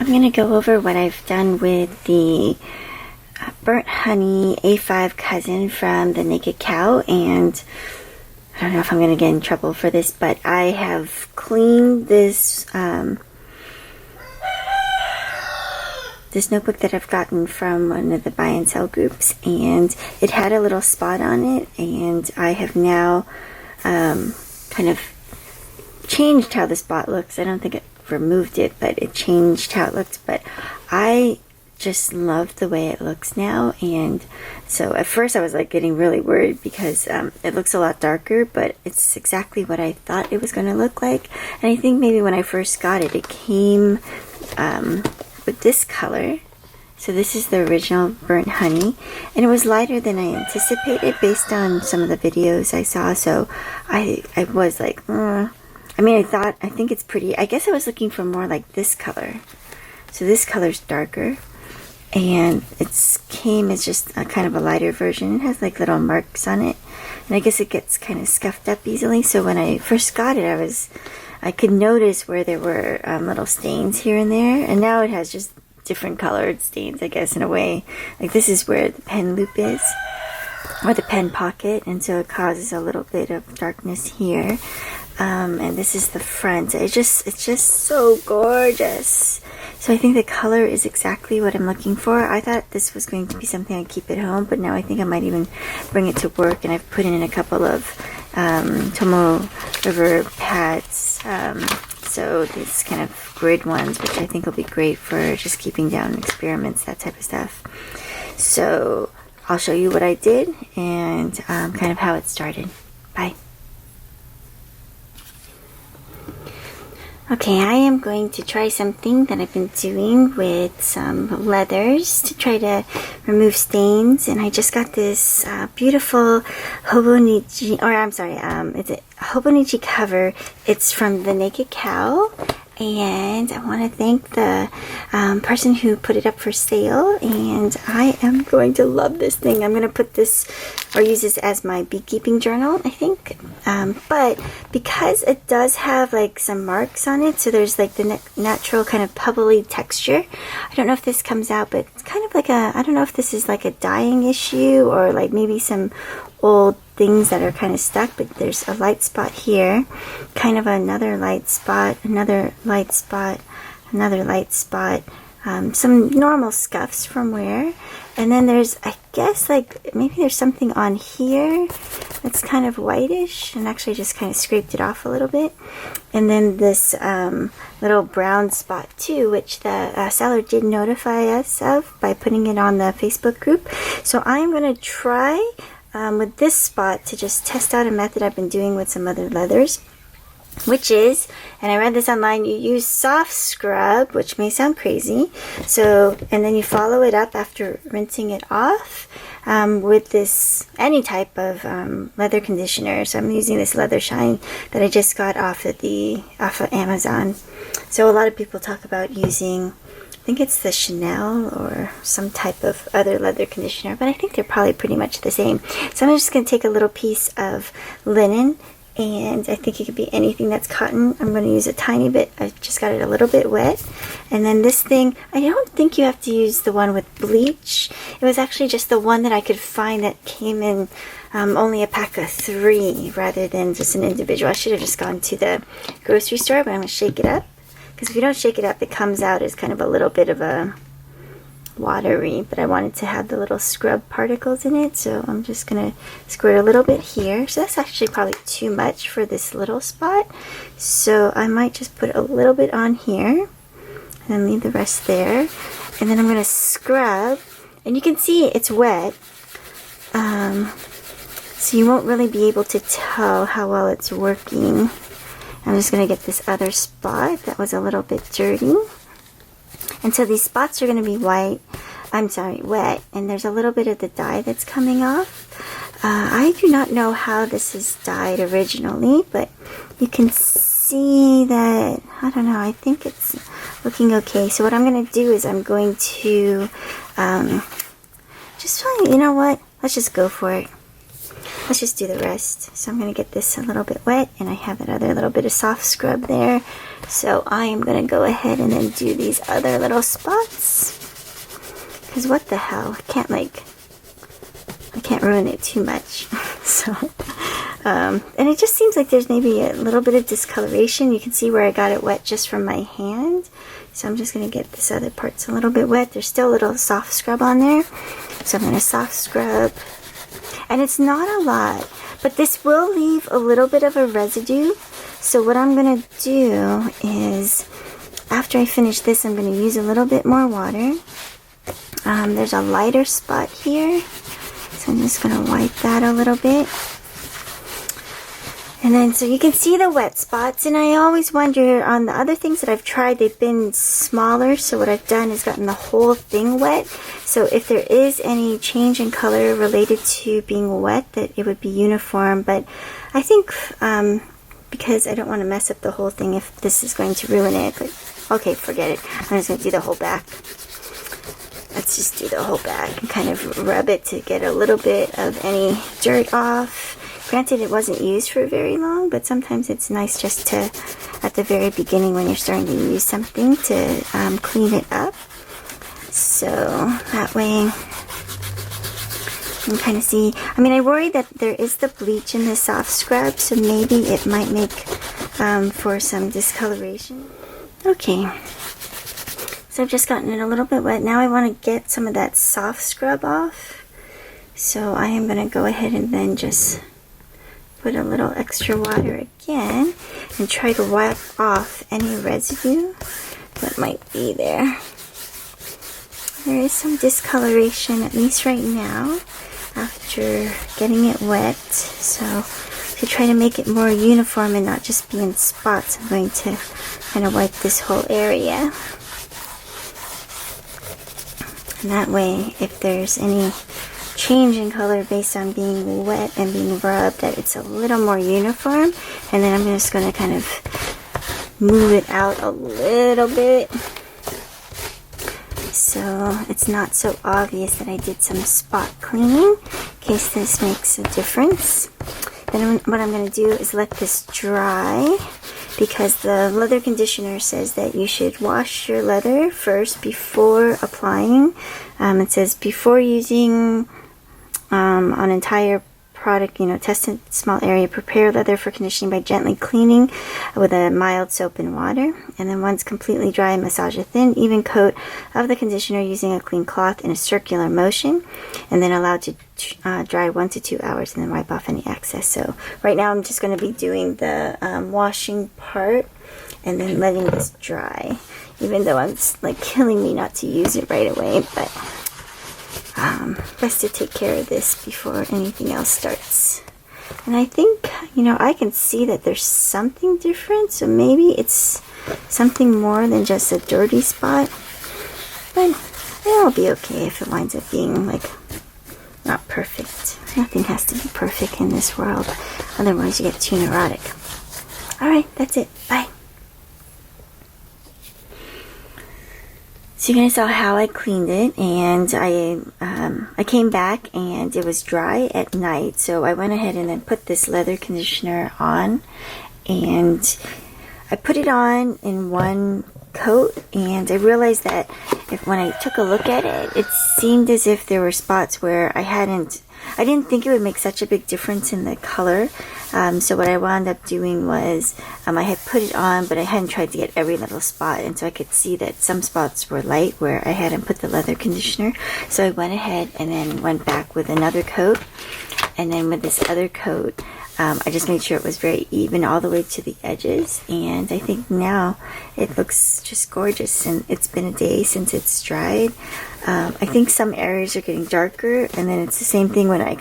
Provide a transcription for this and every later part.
I'm going to go over what I've done with the Burnt Honey A5 cousin from the Naked Cow, and I don't know if I'm going to get in trouble for this, but I have cleaned this this notebook that I've gotten from one of the buy and sell groups, and it had a little spot on it, and I have now kind of changed how the spot looks. I don't think it removed it, but it changed how it looked, but I just love the way it looks now. And so at first I was like getting really worried because it looks a lot darker, but it's exactly what I thought it was going to look like. And I think maybe when I first got it, it came with this color. So this is the original Burnt Honey, and it was lighter than I anticipated based on some of the videos I saw. So I was like, I mean, I think it's pretty. I guess I was looking for more like this color. So this color's darker, and it came as just a kind of a lighter version. It has like little marks on it, and I guess it gets kind of scuffed up easily. So when I first got it, I could notice where there were little stains here and there, and now it has just different colored stains, I guess, in a way. Like this is where the pen loop is, or the pen pocket, and so it causes a little bit of darkness here. And this is the front. It's just so gorgeous. So I think the color is exactly what I'm looking for. I thought this was going to be something I'd keep at home, but now I think I might even bring it to work, and I've put in a couple of Tomo River pads. So these kind of grid ones, which I think will be great for just keeping down experiments, that type of stuff. So I'll show you what I did and kind of how it started. Bye. Okay, I am going to try something that I've been doing with some leathers to try to remove stains, and I just got this beautiful Hobonichi, or I'm sorry, it's a Hobonichi cover. It's from the Naked Cow, and I want to thank the person who put it up for sale, and I am going to love this thing. I'm going to put this, or use this as my beekeeping journal, I think. But because it does have like some marks on it, so there's like the natural kind of pebbly texture. I don't know if this comes out, but it's kind of like I don't know if this is like a dyeing issue or like maybe some old things that are kind of stuck, but there's a light spot here, kind of another light spot, another light spot, another light spot, some normal scuffs from wear, and then there's, I guess, like maybe there's something on here that's kind of whitish, and actually just kind of scraped it off a little bit, and then this little brown spot too, which the seller did notify us of by putting it on the Facebook group. So I'm going to try with this spot to just test out a method I've been doing with some other leathers, which is, and I read this online, you use soft scrub, which may sound crazy, so, and then you follow it up after rinsing it off with this, any type of leather conditioner. So I'm using this Leather Shine that I just got off of Amazon. So a lot of people talk about using, I think it's the Chanel or some type of other leather conditioner, but I think they're probably pretty much the same. So I'm just going to take a little piece of linen, and I think it could be anything that's cotton. I'm going to use a tiny bit. I just got it a little bit wet. And then this thing, I don't think you have to use the one with bleach. It was actually just the one that I could find that came in only a pack of 3 rather than just an individual. I should have just gone to the grocery store, but I'm going to shake it up. Because if you don't shake it up, it comes out as kind of a little bit of a watery, but I wanted to have the little scrub particles in it, so I'm just going to squirt a little bit here. So that's actually probably too much for this little spot, so I might just put a little bit on here and then leave the rest there, and then I'm going to scrub, and you can see it's wet, so you won't really be able to tell how well it's working. I'm just going to get this other spot that was a little bit dirty. And so these spots are going to be wet, and there's a little bit of the dye that's coming off. I do not know how this is dyed originally, but you can see that, I don't know, I think it's looking okay. So what I'm going to do is I'm going to, you know what, let's just go for it. let's just do the rest. So I'm going to get this a little bit wet, and I have that other little bit of soft scrub there. So I am going to go ahead and then do these other little spots. Because what the hell, I can't ruin it too much. So, and it just seems like there's maybe a little bit of discoloration. You can see where I got it wet just from my hand. So I'm just going to get this other part's a little bit wet. There's still a little soft scrub on there. So I'm going to soft scrub. And it's not a lot, but this will leave a little bit of a residue. So what I'm going to do is, after I finish this, I'm going to use a little bit more water. There's a lighter spot here. So I'm just going to wipe that a little bit. And then, so you can see the wet spots, and I always wonder, on the other things that I've tried, they've been smaller, so what I've done is gotten the whole thing wet. So if there is any change in color related to being wet, that it would be uniform. But I think, because I don't want to mess up the whole thing if this is going to ruin it, but okay, forget it. I'm just going to do the whole back. Let's just do the whole back and kind of rub it to get a little bit of any dirt off. Granted, it wasn't used for very long, but sometimes it's nice just to, at the very beginning when you're starting to use something, to clean it up. So that way you can kind of see. I mean, I worry that there is the bleach in the soft scrub, so maybe it might make for some discoloration. Okay. So I've just gotten it a little bit wet. Now I want to get some of that soft scrub off. So I am going to go ahead and then just put a little extra water again and try to wipe off any residue that might be there. There is some discoloration, at least right now, after getting it wet. So to try to make it more uniform and not just be in spots, I'm going to kind of wipe this whole area. And that way, if there's any change in color based on being wet and being rubbed, that it's a little more uniform. And then I'm just going to kind of move it out a little bit so it's not so obvious that I did some spot cleaning, in case this makes a difference. Then what I'm going to do is let this dry, because the leather conditioner says that you should wash your leather first before applying. It says before using on entire product, test a small area, prepare leather for conditioning by gently cleaning with a mild soap and water. And then once completely dry, massage a thin, even coat of the conditioner using a clean cloth in a circular motion, and then allow to dry 1 to 2 hours, and then wipe off any excess. So right now I'm just going to be doing the washing part and then letting this dry, even though it's like killing me not to use it right away, but best to take care of this before anything else starts. And I think, I can see that there's something different, so maybe it's something more than just a dirty spot, but it'll be okay if it winds up being not perfect. Nothing has to be perfect in this world, otherwise you get too neurotic. Alright, that's it. Bye. So you guys saw how I cleaned it, and I came back and it was dry at night, so I went ahead and then put this leather conditioner on, and I put it on in one coat, and I realized that when I took a look at it, it seemed as if there were spots where I didn't think it would make such a big difference in the color. So what I wound up doing was, I had put it on, but I hadn't tried to get every little spot, and so I could see that some spots were light where I hadn't put the leather conditioner. So I went ahead and then went back with another coat, and then with this other coat, I just made sure it was very even all the way to the edges, and I think now it looks just gorgeous, and it's been a day since it's dried. I think some areas are getting darker, and then it's the same thing when I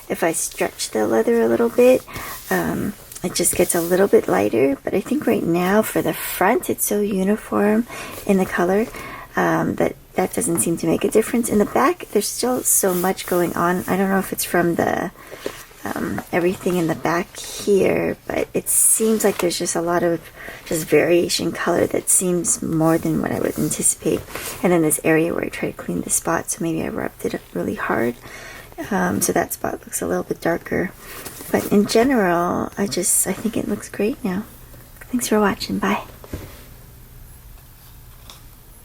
if I stretch the leather a little bit, it just gets a little bit lighter. But I think right now for the front, it's so uniform in the color that doesn't seem to make a difference. In the back, there's still so much going on. I don't know if it's from the everything in the back here, but it seems like there's just a lot of variation color that seems more than what I would anticipate. And then this area where I try to clean the spot, so maybe I rubbed it up really hard, So that spot looks a little bit darker. But in general, I think it looks great now. Thanks for watching. Bye.